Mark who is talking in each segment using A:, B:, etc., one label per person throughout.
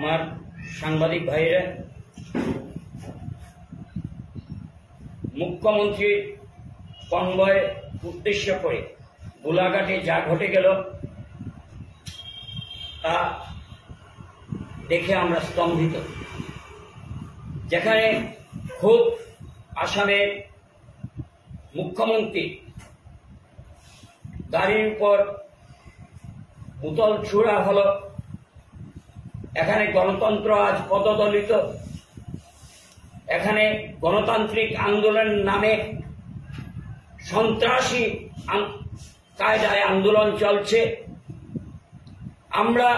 A: আমার সাংবাদিক ভাইরা, মুখ্যমন্ত্রীর কনভয় উদ্দেশ্য করে গোলাঘাটে যা ঘটে গেল তা দেখে আমরা স্তম্ভিত। যেখানে খুব আসামের মুখ্যমন্ত্রী গাড়ির উপর বোতল ছুড়া হলো, এখানে গণতন্ত্র আজ পদদলিত, এখানে গণতান্ত্রিক আন্দোলনের নামে সন্ত্রাসী কায়দায় আন্দোলন চলছে। আমরা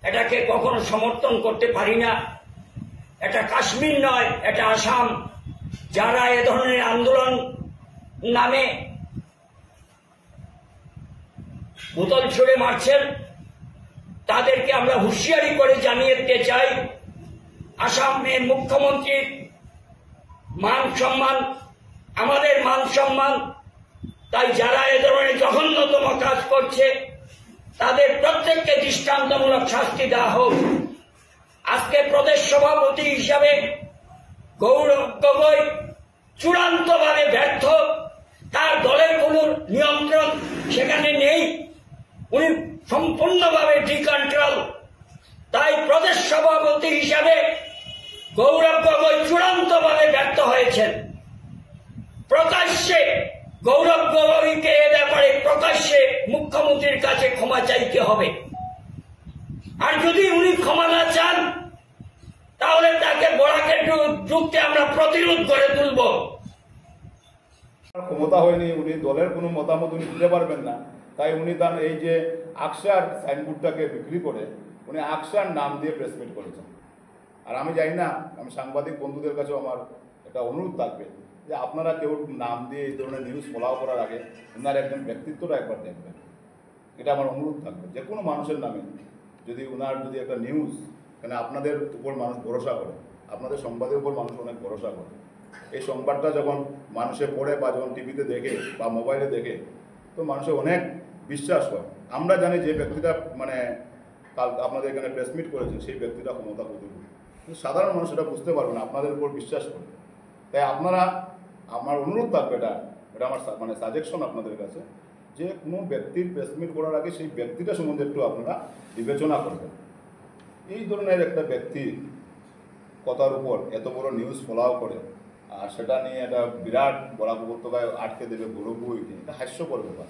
A: এটাকে কখনো সমর্থন করতে পারি না। এটা কাশ্মীর নয়, এটা আসাম। যারা এ ধরনের আন্দোলন নামে বোতল ছুড়ে মারছেন তাদেরকে আমরা হুঁশিয়ারি করে জানিয়ে দিতে চাই, আসামের মুখ্যমন্ত্রীর মান সম্মান আমাদের মান সম্মান। তাই যারা এ ধরনের জঘন্যতম কাজ করছে তাদের প্রত্যেককে দৃষ্টান্তমূলক শাস্তি দেওয়া হোক। আজকে প্রদেশ সভাপতি হিসাবে গৌরব গগৈ চূড়ান্তভাবে ব্যর্থ। তার দলের কোনো নিয়ন্ত্রণ সেখানে নেই, উনি সম্পূর্ণভাবে ডিকন্ট্রোল। তাই প্রদেশ সভাপতি হিসাবে গৌরব গগৈ চূড়ান্তভাবে ব্যর্থ হয়েছেন। প্রকাশ্যে গৌরব গগৈকে এ ব্যাপারে প্রকাশ্যে মুখ্যমন্ত্রীর কাছে ক্ষমা চাইতে হবে। আর যদি উনি ক্ষমা না চান তাহলে তাকে বরাকের যুক্তে আমরা প্রতিরোধ করে তুলব।
B: ক্ষমতা হয়নি, উনি দলের কোনো মতামত উনি দিতে পারবেন না। তাই উনি তার এই যে আকসার সাইনবোর্ডটাকে বিক্রি করে উনি আকসার নাম দিয়ে প্রেসমিট করেছেন। আর আমি জানি না, আমি সাংবাদিক বন্ধুদের কাছেও আমার একটা অনুরোধ থাকবে যে আপনারা কেউ নাম দিয়ে এই ধরনের নিউজ ফলাও করার আগে ওনার একজন ব্যক্তিত্বটা একবার দেখবেন। এটা আমার অনুরোধ থাকবে। যে কোনো মানুষের নামে যদি ওনার যদি একটা নিউজ, কেন আপনাদের উপর মানুষ ভরসা করে, আপনাদের সংবাদের উপর মানুষ অনেক ভরসা করে। এই সংবাদটা যখন মানুষে পড়ে বা যখন টিভিতে দেখে বা মোবাইলে দেখে তো মানুষের অনেক বিশ্বাস হয়। আমরা জানি যে ব্যক্তিটা কাল আপনাদের এখানে প্রেসমিট করেছেন সেই ব্যক্তিটা ক্ষমতা প্রতিকূল, কিন্তু সাধারণ মানুষ এটা বুঝতে পারবে না, আপনাদের উপর বিশ্বাস করে। তাই আপনারা, আমার অনুরোধ থাকবে, এটা আমার সাজেশন আপনাদের কাছে, যে কোনো ব্যক্তির প্রেসমিট করার আগে সেই ব্যক্তিটা সম্বন্ধে একটু আপনারা বিবেচনা করবেন। এই ধরনের একটা ব্যক্তির কথার উপর এত বড় নিউজ ফলাও করে আর সেটা নিয়ে একটা বিরাট বরাক উপত্যকায় আটকে দেবে গৌরব গগৈকে, এটা হাস্যকর ব্যাপার।